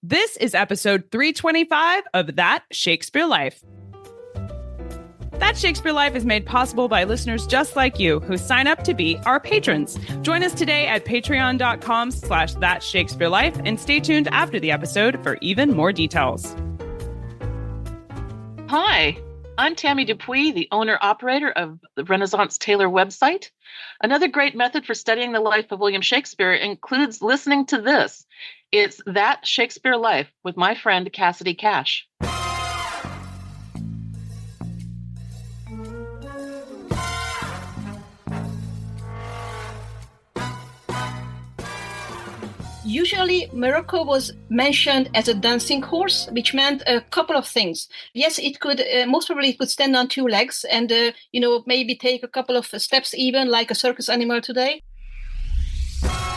This is episode 325 of That Shakespeare Life. That Shakespeare Life is made possible by listeners just like you who sign up to be our patrons. Join us today at patreon.com/thatshakespearelife and stay tuned after the episode for even more details. Hi, I'm Tammy Dupuis, the owner-operator of the Renaissance Taylor website. Another great method for studying the life of William Shakespeare includes listening to this. It's That Shakespeare Life with my friend Cassidy Cash. Usually, Morocco was mentioned as a dancing horse, which meant a couple of things. Yes, it could, most probably it could stand on two legs and, maybe take a couple of steps even like a circus animal today.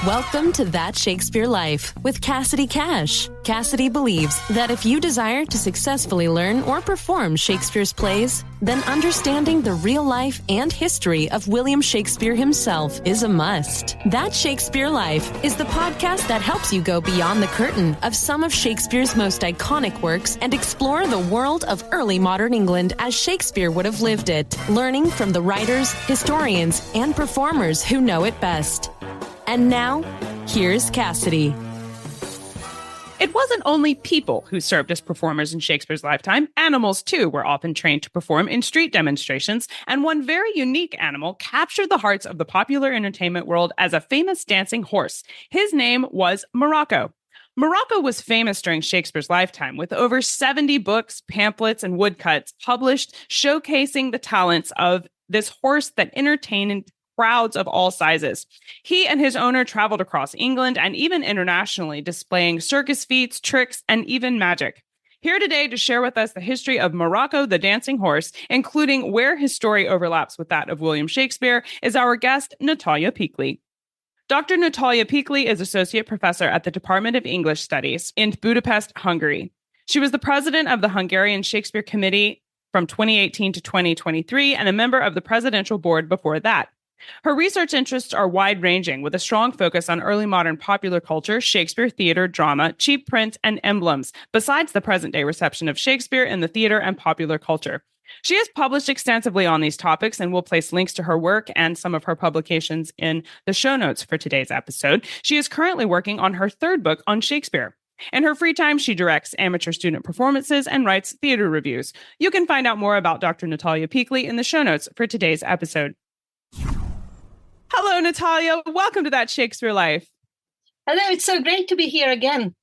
Welcome to That Shakespeare Life with Cassidy Cash. Cassidy believes that if you desire to successfully learn or perform Shakespeare's plays, then understanding the real life and history of William Shakespeare himself is a must. That Shakespeare Life is the podcast that helps you go beyond the curtain of some of Shakespeare's most iconic works and explore the world of early modern England as Shakespeare would have lived it, learning from the writers, historians, and performers who know it best. And now, here's Cassidy. It wasn't only people who served as performers in Shakespeare's lifetime. Animals, too, were often trained to perform in street demonstrations, and one very unique animal captured the hearts of the popular entertainment world as a famous dancing horse. His name was Morocco. Morocco was famous during Shakespeare's lifetime, with over 70 books, pamphlets, and woodcuts published showcasing the talents of this horse that entertained crowds of all sizes. He and his owner traveled across England and even internationally, displaying circus feats, tricks, and even magic. Here today to share with us the history of Morocco, the dancing horse, including where his story overlaps with that of William Shakespeare, is our guest, Natalia Pikli. Dr. Natalia Pikli is associate professor at the Department of English Studies in Budapest, Hungary. She was the president of the Hungarian Shakespeare Committee from 2018 to 2023 and a member of the presidential board before that. Her research interests are wide-ranging, with a strong focus on early modern popular culture, Shakespeare, theater, drama, cheap print, and emblems, besides the present-day reception of Shakespeare in the theater and popular culture. She has published extensively on these topics, and we'll place links to her work and some of her publications in the show notes for today's episode. She is currently working on her third book on Shakespeare. In her free time, she directs amateur student performances and writes theater reviews. You can find out more about Dr. Natalia Pikli in the show notes for today's episode. Hello, Natalia. Welcome to That Shakespeare Life. Hello, it's so great to be here again.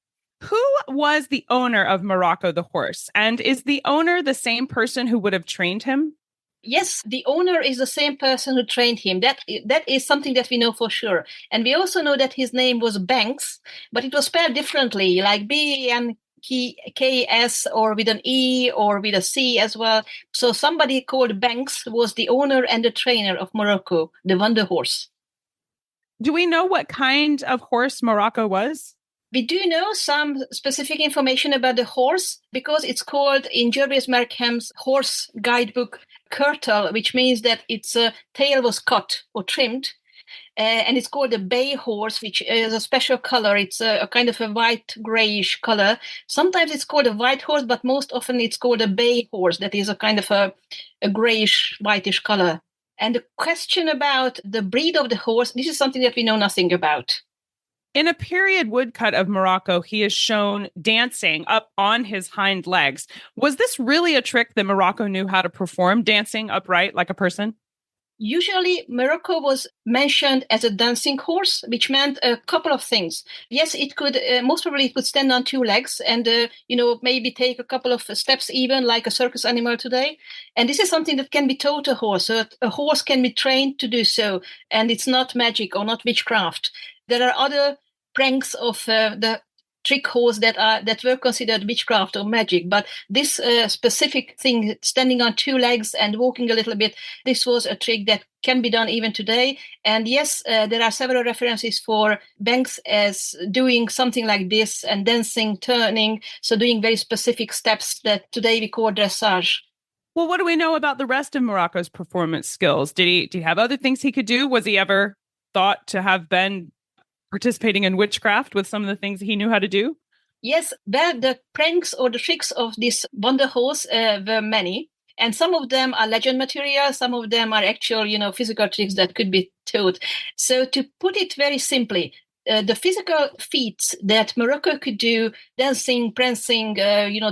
Who was the owner of Morocco the horse? And is the owner the same person who would have trained him? Yes, the owner is the same person who trained him. That is something that we know for sure. And we also know that his name was Banks, but it was spelled differently, like B-A-N-K-S or with an E or with a C as well. So somebody called Banks was the owner and the trainer of Morocco, the Wonder Horse. Do we know what kind of horse Morocco was? We do know some specific information about the horse because it's called in Jervis Markham's horse guidebook curtal, which means that its tail was cut or trimmed. And it's called a bay horse, which is a special color. It's a kind of a white grayish color. Sometimes it's called a white horse, but most often it's called a bay horse. That is a kind of a grayish, whitish color. And the question about the breed of the horse, this is something that we know nothing about. In a period woodcut of Morocco, he is shown dancing up on his hind legs. Was this really a trick that Morocco knew how to perform, dancing upright like a person? Usually, Morocco was mentioned as a dancing horse, which meant a couple of things. Yes, it could, most probably it could stand on two legs and, maybe take a couple of steps even like a circus animal today. And this is something that can be taught a horse. So a horse can be trained to do so. And it's not magic or not witchcraft. There are other pranks of the trick horse that were considered witchcraft or magic, but this specific thing, standing on two legs and walking a little bit, this was a trick that can be done even today. And yes, there are several references for Banks as doing something like this and dancing, turning, so doing very specific steps that today we call dressage. Well, what do we know about the rest of Morocco's performance skills? Did he have other things he could do? Was he ever thought to have been participating in witchcraft with some of the things he knew how to do? Yes, well, the pranks or the tricks of this wonder horse were many. And some of them are legend material. Some of them are actual, physical tricks that could be taught. So to put it very simply, the physical feats that Morocco could do, dancing, prancing,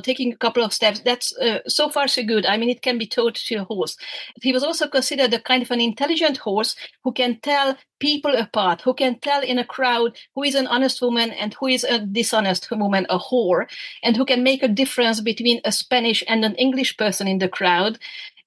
taking a couple of steps, that's so far so good. I mean, it can be taught to a horse. He was also considered a kind of an intelligent horse who can tell people apart, who can tell in a crowd who is an honest woman and who is a dishonest woman, a whore, and who can make a difference between a Spanish and an English person in the crowd.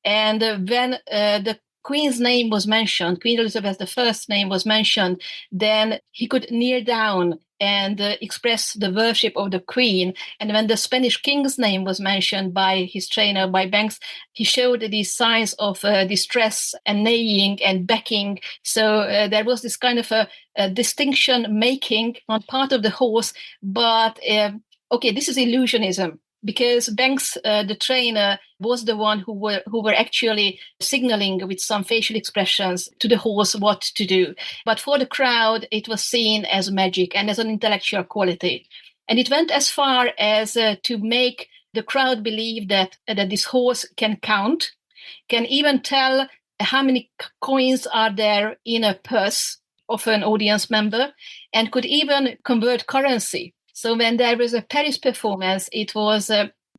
And when the Queen's name was mentioned, Queen Elizabeth I's name was mentioned, then he could kneel down and express the worship of the Queen. And when the Spanish King's name was mentioned by his trainer, by Banks, he showed these signs of distress and neighing and becking. So there was this kind of a distinction making on part of the horse. But okay, this is illusionism, because Banks, the trainer, was the one who were actually signaling with some facial expressions to the horse what to do. But for the crowd, it was seen as magic and as an intellectual quality. And it went as far as to make the crowd believe that this horse can count, can even tell how many coins are there in a purse of an audience member, and could even convert currency. So when there was a Paris performance, it was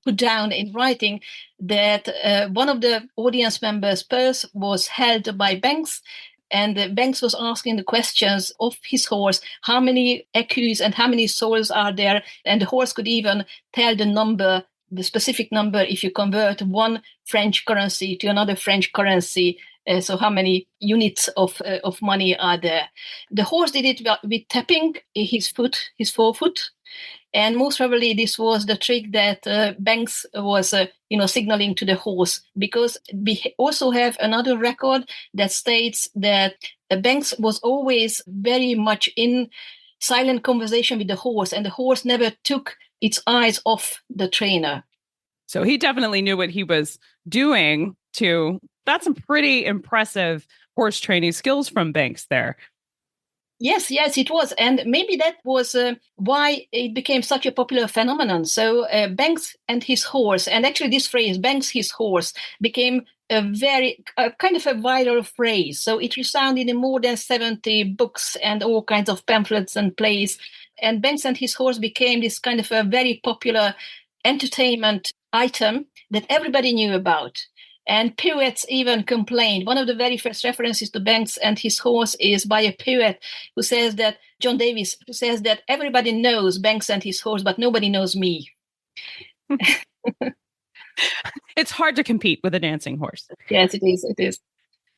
put down in writing that one of the audience members' purse was held by Banks, and Banks was asking the questions of his horse, how many écus and how many souls are there, and the horse could even tell the number, the specific number, if you convert one French currency to another French currency. So how many units of money are there? The horse did it with tapping his foot, his forefoot. And most probably this was the trick that Banks was, signaling to the horse, because we also have another record that states that Banks was always very much in silent conversation with the horse, and the horse never took its eyes off the trainer. So he definitely knew what he was doing to. That's some pretty impressive horse training skills from Banks there. Yes, it was. And maybe that was why it became such a popular phenomenon. So Banks and his horse, and actually this phrase, Banks, his horse, became a very kind of a viral phrase. So it resounded in more than 70 books and all kinds of pamphlets and plays. And Banks and his horse became this kind of a very popular entertainment item that everybody knew about. And poets even complained. One of the very first references to Banks and his horse is by a poet who says that, John Davis, who says that everybody knows Banks and his horse, but nobody knows me. It's hard to compete with a dancing horse. Yes, it is.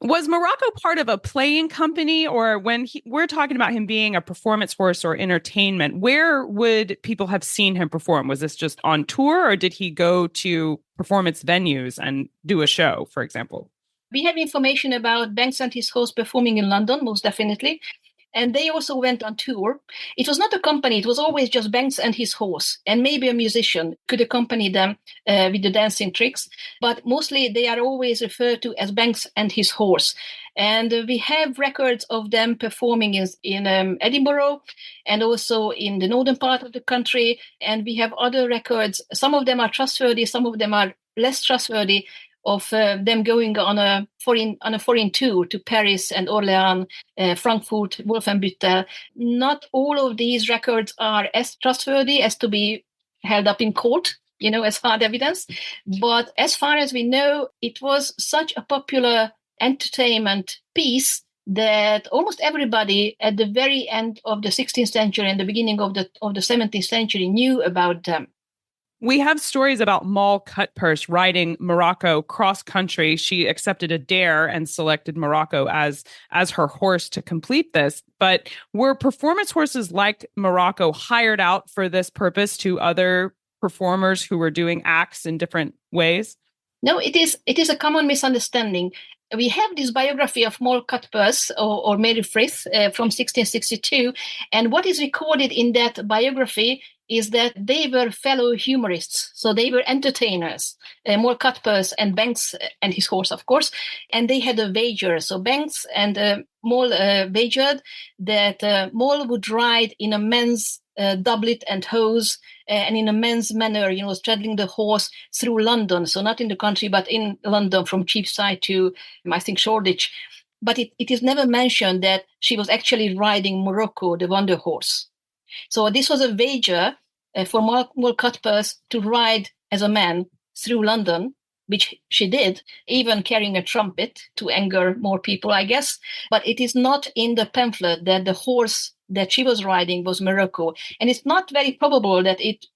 Was Morocco part of a playing company, or when we're talking about him being a performance horse or entertainment, where would people have seen him perform? Was this just on tour, or did he go to performance venues and do a show, for example? We have information about Banks and his horse performing in London, most definitely. And they also went on tour. It was not a company. It was always just Banks and his horse, and maybe a musician could accompany them with the dancing tricks. But mostly they are always referred to as Banks and his horse. And we have records of them performing in Edinburgh and also in the northern part of the country. And we have other records. Some of them are trustworthy. Some of them are less trustworthy, of them going on a foreign tour to Paris and Orléans, Frankfurt, Wolfenbüttel. Not all of these records are as trustworthy as to be held up in court, as hard evidence. But as far as we know, it was such a popular entertainment piece that almost everybody at the very end of the 16th century and the beginning of the 17th century knew about them. We have stories about Moll Cutpurse riding Morocco cross-country. She accepted a dare and selected Morocco as her horse to complete this. But were performance horses like Morocco hired out for this purpose to other performers who were doing acts in different ways? No, it is a common misunderstanding. We have this biography of Moll Cutpurse or Mary Frith from 1662. And what is recorded in that biography is that they were fellow humorists. So they were entertainers, Moll Cutpurse and Banks and his horse, of course. And they had a wager. So Banks and Moll wagered that Moll would ride in a men's doublet and hose and in a men's manner, straddling the horse through London. So not in the country, but in London from Cheapside to, I think, Shoreditch. But it is never mentioned that she was actually riding Morocco, the Wonder Horse. So this was a wager for Moll Cutpurse to ride as a man through London, which she did, even carrying a trumpet to anger more people, I guess. But it is not in the pamphlet that the horse that she was riding was Morocco. And it's not very probable that it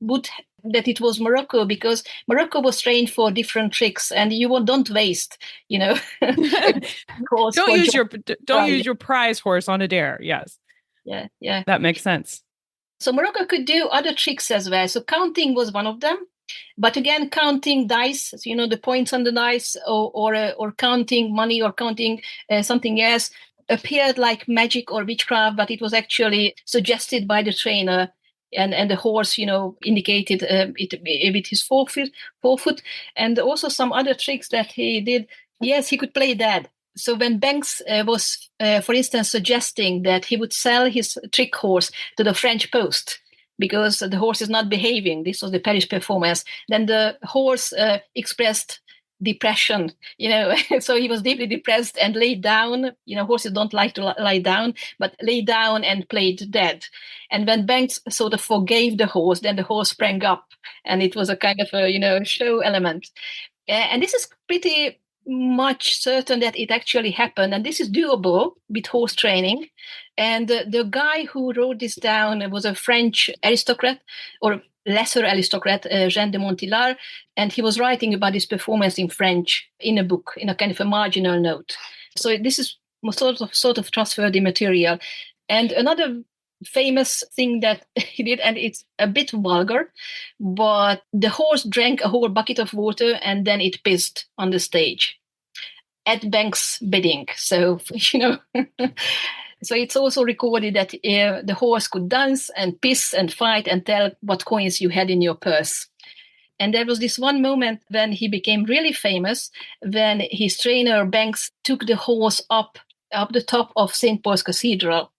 was Morocco, because Morocco was trained for different tricks, and don't waste, don't use your prize horse on a dare. Yes. Yeah. That makes sense. So Morocco could do other tricks as well. So counting was one of them. But again, counting dice, the points on the dice, or counting money, or counting something else, appeared like magic or witchcraft, but it was actually suggested by the trainer, and the horse, indicated it with his forefoot, and also some other tricks that he did. Yes, he could play dead. So when Banks was, for instance, suggesting that he would sell his trick horse to the French post because the horse is not behaving, this was the Paris performance, then the horse expressed depression, so he was deeply depressed and laid down. Horses don't like to lie down, but lay down and played dead. And when Banks sort of forgave the horse, then the horse sprang up, and it was a kind of a, show element. And this is pretty much certain that it actually happened, and this is doable with horse training. And the guy who wrote this down was a French aristocrat, or lesser aristocrat, Jean de Montillard, and he was writing about his performance in French in a book, in a kind of a marginal note. So this is sort of trustworthy material. And another famous thing that he did, and it's a bit vulgar, but the horse drank a whole bucket of water and then it pissed on the stage at Banks' bidding. So, so it's also recorded that the horse could dance and piss and fight and tell what coins you had in your purse. And there was this one moment when he became really famous, when his trainer Banks took the horse up the top of St. Paul's Cathedral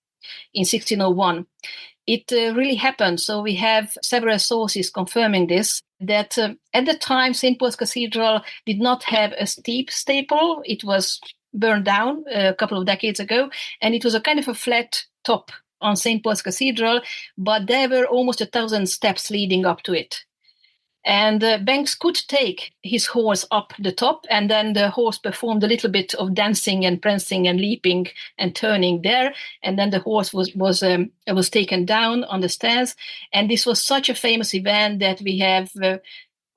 in 1601. It really happened. So we have several sources confirming this, that at the time, St. Paul's Cathedral did not have a steep staple. It was burned down a couple of decades ago, and it was a kind of a flat top on St. Paul's Cathedral, but there were almost 1,000 steps leading up to it. And Banks could take his horse up the top, and then the horse performed a little bit of dancing and prancing and leaping and turning there. And then the horse was taken down on the stairs. And this was such a famous event that we have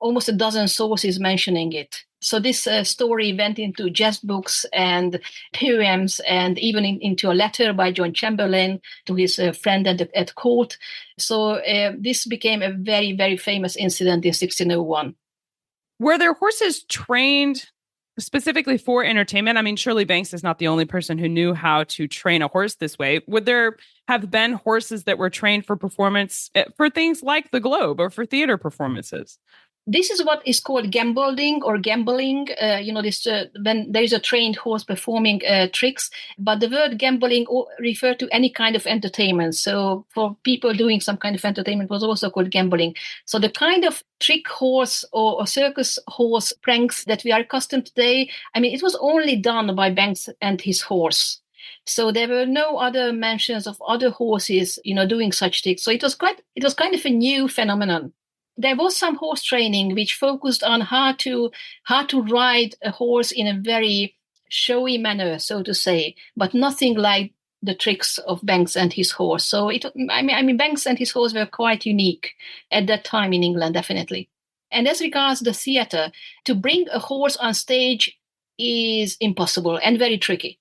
almost a dozen sources mentioning it. So this story went into jazz books and poems, and even into a letter by John Chamberlain to his friend at court. So this became a very, very famous incident in 1601. Were there horses trained specifically for entertainment? I mean, surely Banks is not the only person who knew how to train a horse this way. Would there have been horses that were trained for performance, for things like the Globe or for theater performances? This is what is called gambling or gambling. This when there is a trained horse performing tricks. But the word gambling referred to any kind of entertainment. So for people doing some kind of entertainment was also called gambling. So the kind of trick horse or circus horse pranks that we are accustomed today, I mean, it was only done by Banks and his horse. So there were no other mentions of other horses, doing such tricks. So it was kind of a new phenomenon. There was some horse training which focused on how to ride a horse in a very showy manner, so to say, but nothing like the tricks of Banks and his horse. So Banks and his horse were quite unique at that time in England, definitely. And as regards the theatre, to bring a horse on stage is impossible and very tricky.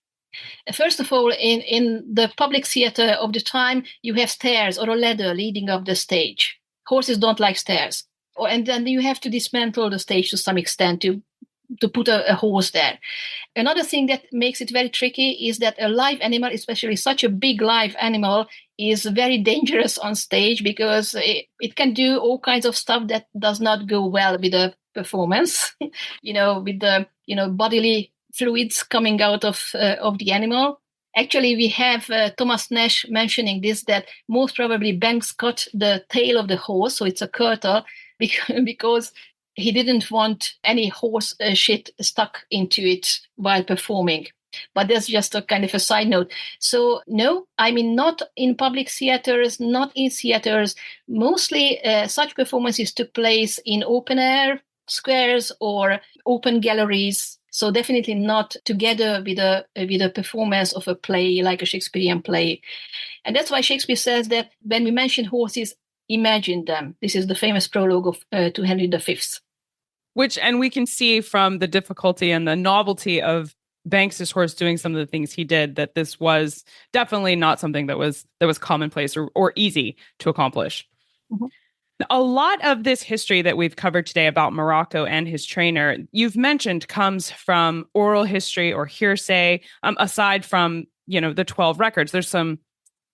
First of all, in the public theatre of the time, you have stairs or a ladder leading up the stage. Horses don't like stairs. And then you have to dismantle the stage to some extent to put a horse there. Another thing that makes it very tricky is that a live animal, especially such a big live animal, is very dangerous on stage because it can do all kinds of stuff that does not go well with the performance, with the, bodily fluids coming out of the animal. Actually, we have Thomas Nash mentioning this, that most probably Banks cut the tail of the horse, so it's a curtal, because he didn't want any horse shit stuck into it while performing. But that's just a kind of a side note. So no, not in public theaters, not in theaters. Mostly such performances took place in open air squares or open galleries. So definitely not together with a performance of a play, like a Shakespearean play. And that's why Shakespeare says that when we mention horses, imagine them. This is the famous prologue of to Henry V. And we can see from the difficulty and the novelty of Banks's horse doing some of the things he did, that this was definitely not something that was commonplace or easy to accomplish. Mm-hmm. A lot of this history that we've covered today about Morocco and his trainer, you've mentioned, comes from oral history or hearsay. Aside from, the 12 records, there's some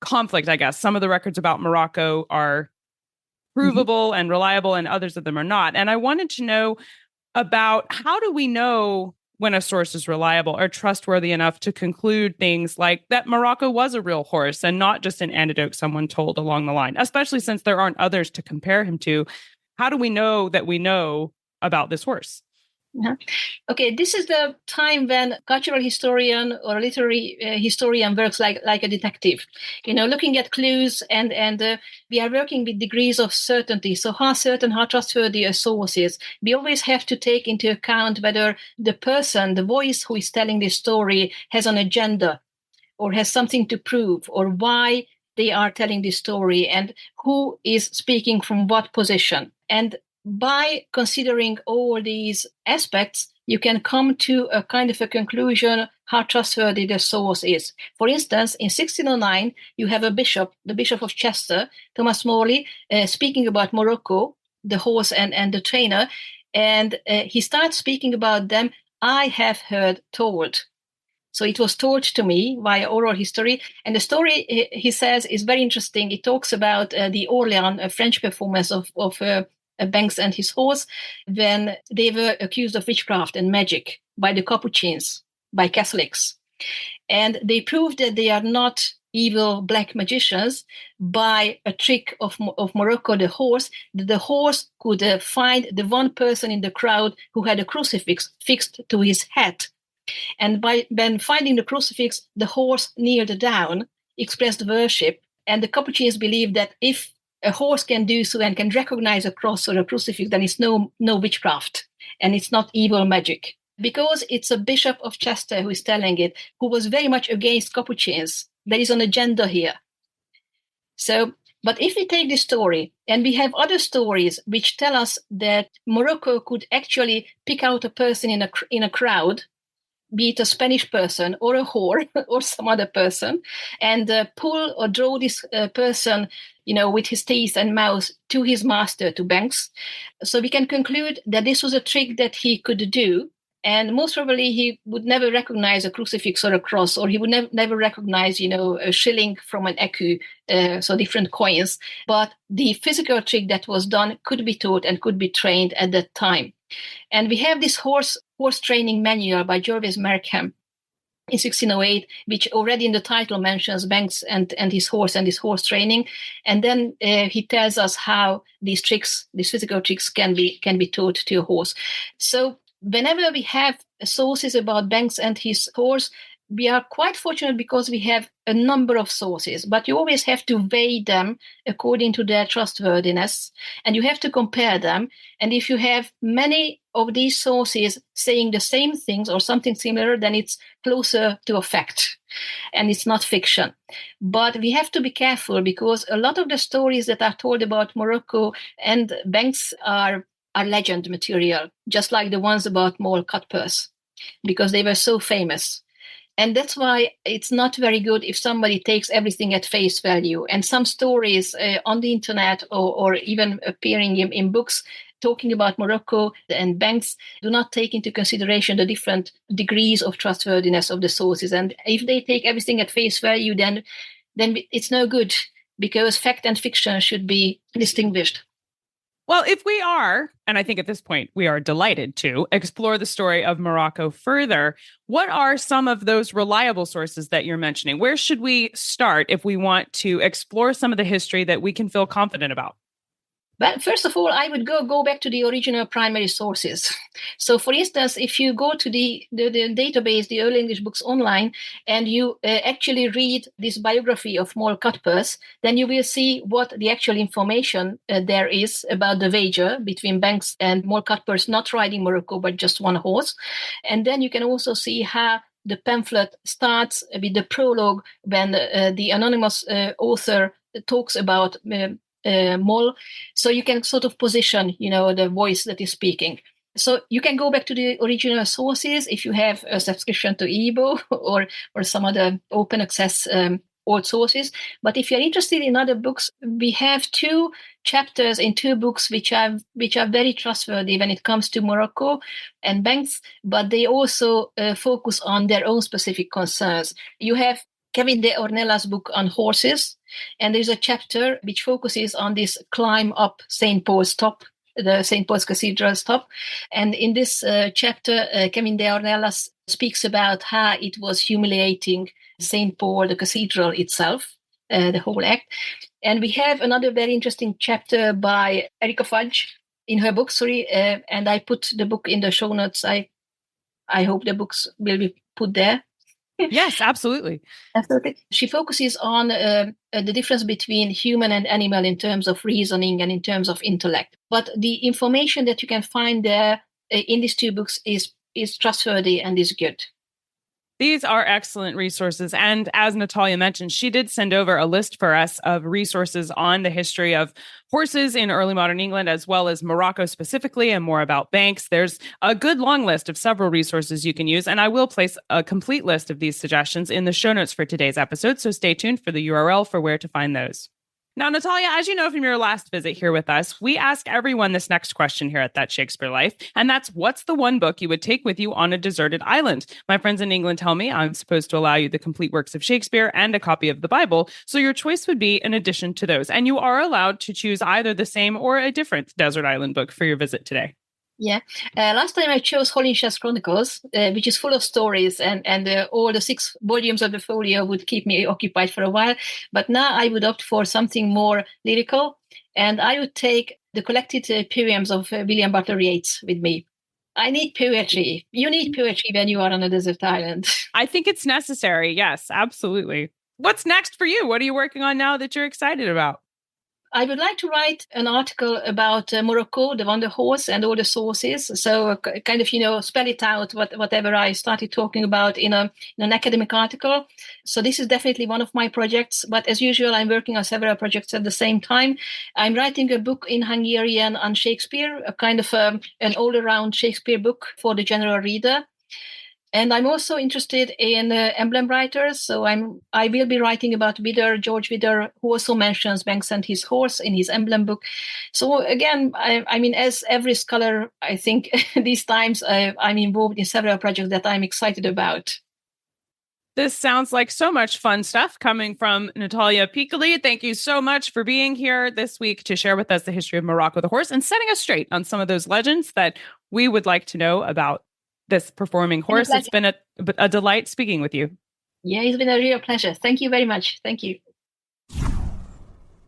conflict, I guess. Some of the records about Morocco are provable and reliable, and others of them are not. And I wanted to know about, how do we know when a source is reliable or trustworthy enough to conclude things like that Morocco was a real horse and not just an anecdote someone told along the line, especially since there aren't others to compare him to? How do we know that we know about this horse? Uh-huh. Okay, this is the time when cultural historian or literary historian works like a detective, looking at clues, and we are working with degrees of certainty. So how certain, how trustworthy a source is. We always have to take into account whether the person, the voice who is telling this story, has an agenda or has something to prove, or why they are telling this story, and who is speaking from what position. And by considering all these aspects, you can come to a kind of a conclusion how trustworthy the source is. For instance, in 1609, you have a bishop, the Bishop of Chester, Thomas Morley, speaking about Morocco, the horse and the trainer, and he starts speaking about them. I have heard told. So it was told to me via oral history. And the story, he says, is very interesting. It talks about the Orleans, a French performance of Banks and his horse, when they were accused of witchcraft and magic by the Capuchins, by Catholics. And they proved that they are not evil black magicians by a trick of Morocco, the horse. The horse could find the one person in the crowd who had a crucifix fixed to his head. And when finding the crucifix, the horse kneeled down, expressed worship. And the Capuchins believed that if a horse can do so and can recognize a cross or a crucifix, then it's no witchcraft and it's not evil magic. Because it's a Bishop of Chester who is telling it, who was very much against Capuchins. There is an agenda here. So, but if we take this story, and we have other stories which tell us that Morocco could actually pick out a person in a crowd, be it a Spanish person or a whore or some other person, and pull or draw this person, with his teeth and mouth to his master, to Banks. So we can conclude that this was a trick that he could do. And most probably he would never recognize a crucifix or a cross, or he would never recognize, a shilling from an écu, so different coins. But the physical trick that was done could be taught and could be trained at that time. And we have this horse training manual by Jervis Markham in 1608, which already in the title mentions Banks and his horse training. And then he tells us how these physical tricks can be taught to a horse. So whenever we have sources about Banks and his horse, we are quite fortunate because we have a number of sources, but you always have to weigh them according to their trustworthiness, and you have to compare them. And if you have many of these sources saying the same things or something similar, then it's closer to a fact, and it's not fiction. But we have to be careful because a lot of the stories that are told about Morocco and Banks are legend material, just like the ones about Moll Cutpurse, because they were so famous. And that's why it's not very good if somebody takes everything at face value. And some stories on the internet or even appearing in books talking about Morocco and banks do not take into consideration the different degrees of trustworthiness of the sources. And if they take everything at face value, then it's no good, because fact and fiction should be distinguished. Well, if we are, and I think at this point we are delighted to explore the story of Morocco further, what are some of those reliable sources that you're mentioning? Where should we start if we want to explore some of the history that we can feel confident about? But first of all, I would go back to the original primary sources. So, for instance, if you go to the database, the Early English Books Online, and you actually read this biography of Moll Cutpurse, then you will see what the actual information there is about the wager between Banks and Moll Cutpurse not riding Morocco, but just one horse. And then you can also see how the pamphlet starts with the prologue when the anonymous author talks about Moll. So you can sort of position, the voice that is speaking. So you can go back to the original sources if you have a subscription to Ibo or some other open access old sources. But if you're interested in other books, we have 2 chapters in 2 books which are very trustworthy when it comes to Morocco and banks, but they also focus on their own specific concerns. You have Kevin de Ornella's book on horses, and there's a chapter which focuses on this climb up St. Paul's top, the St. Paul's Cathedral's top. And in this chapter, Kevin de Ornella speaks about how it was humiliating St. Paul, the cathedral itself, the whole act. And we have another very interesting chapter by Erica Fudge in her book, and I put the book in the show notes. I hope the books will be put there. Yes, absolutely. Absolutely. She focuses on the difference between human and animal in terms of reasoning and in terms of intellect. But the information that you can find there in these 2 books is trustworthy and is good. These are excellent resources. And as Natalia mentioned, she did send over a list for us of resources on the history of horses in early modern England, as well as Morocco specifically, and more about banks. There's a good long list of several resources you can use. And I will place a complete list of these suggestions in the show notes for today's episode. So stay tuned for the URL for where to find those. Now, Natalia, as you know from your last visit here with us, we ask everyone this next question here at That Shakespeare Life, and that's, what's the one book you would take with you on a deserted island? My friends in England tell me I'm supposed to allow you the complete works of Shakespeare and a copy of the Bible, so your choice would be in addition to those, and you are allowed to choose either the same or a different desert island book for your visit today. Yeah. Last time I chose Holinshead's Chronicles, which is full of stories, and all the 6 volumes of the folio would keep me occupied for a while. But now I would opt for something more lyrical, and I would take the collected poems of William Butler Yeats with me. I need poetry. You need poetry when you are on a desert island. I think it's necessary. Yes, absolutely. What's next for you? What are you working on now that you're excited about? I would like to write an article about Morocco, the Wonder Horse, and all the sources. So kind of, spell it out, whatever I started talking about in an academic article. So this is definitely one of my projects. But as usual, I'm working on several projects at the same time. I'm writing a book in Hungarian on Shakespeare, a kind of an all-around Shakespeare book for the general reader. And I'm also interested in emblem writers. So I will be writing about George Widder, who also mentions Banks and his horse in his emblem book. So again, I mean, as every scholar, I think these times I'm involved in several projects that I'm excited about. This sounds like so much fun stuff coming from Natalia Pikli. Thank you so much for being here this week to share with us the history of Morocco the horse and setting us straight on some of those legends that we would like to know about this performing horse. It's been a delight speaking with you. Yeah, it's been a real pleasure. Thank you very much. Thank you.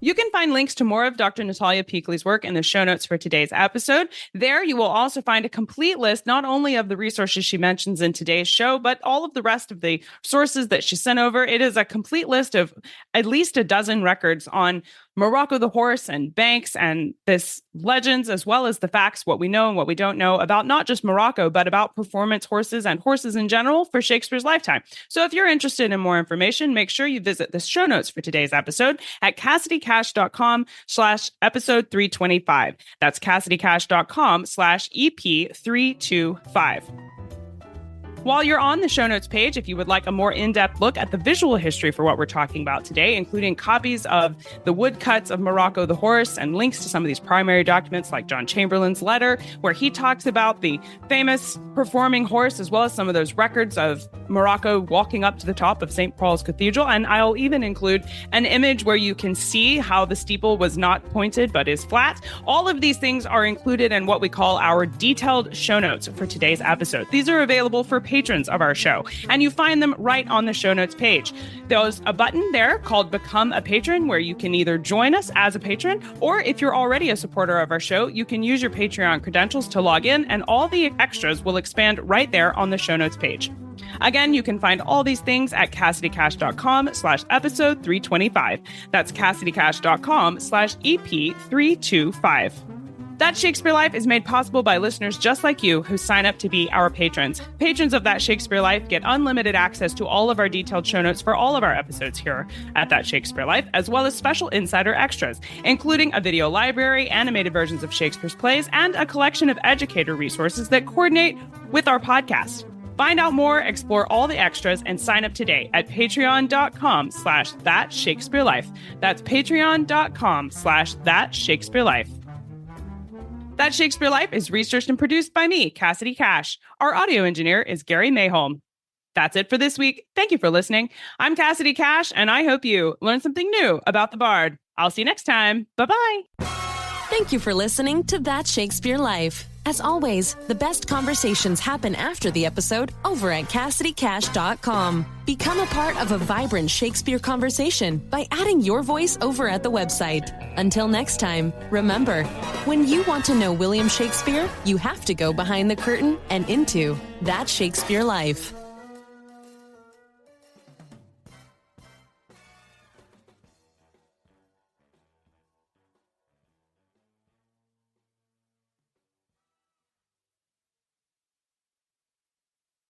You can find links to more of Dr. Natalia Pikli's work in the show notes for today's episode. There, you will also find a complete list, not only of the resources she mentions in today's show, but all of the rest of the sources that she sent over. It is a complete list of at least a dozen records on Morocco the horse and Banks and this legends, as well as the facts, what we know and what we don't know about not just Morocco, but about performance horses and horses in general for Shakespeare's lifetime. So if you're interested in more information, make sure you visit the show notes for today's episode at CassidyCash.com/episode 325. That's CassidyCash.com/EP325. While you're on the show notes page, if you would like a more in-depth look at the visual history for what we're talking about today, including copies of the woodcuts of Morocco the horse and links to some of these primary documents like John Chamberlain's letter, where he talks about the famous performing horse, as well as some of those records of Morocco walking up to the top of St. Paul's Cathedral. And I'll even include an image where you can see how the steeple was not pointed but is flat. All of these things are included in what we call our detailed show notes for today's episode. These are available for patrons of our show, and you find them right on the show notes page. There's a button there called Become a Patron, where you can either join us as a patron, or if you're already a supporter of our show, you can use your Patreon credentials to log in, and all the extras will expand right there on the show notes page. Again, you can find all these things at CassidyCash.com/episode 325. That's CassidyCash.com/EP325. That Shakespeare Life is made possible by listeners just like you who sign up to be our patrons. Patrons of That Shakespeare Life get unlimited access to all of our detailed show notes for all of our episodes here at That Shakespeare Life, as well as special insider extras, including a video library, animated versions of Shakespeare's plays, and a collection of educator resources that coordinate with our podcast. Find out more, explore all the extras, and sign up today at patreon.com/thatshakespearelife. That's patreon.com/thatshakespearelife. That Shakespeare Life is researched and produced by me, Cassidy Cash. Our audio engineer is Gary Mayholm. That's it for this week. Thank you for listening. I'm Cassidy Cash, and I hope you learned something new about the Bard. I'll see you next time. Bye-bye. Thank you for listening to That Shakespeare Life. As always, the best conversations happen after the episode over at CassidyCash.com. Become a part of a vibrant Shakespeare conversation by adding your voice over at the website. Until next time, remember, when you want to know William Shakespeare, you have to go behind the curtain and into That Shakespeare Life.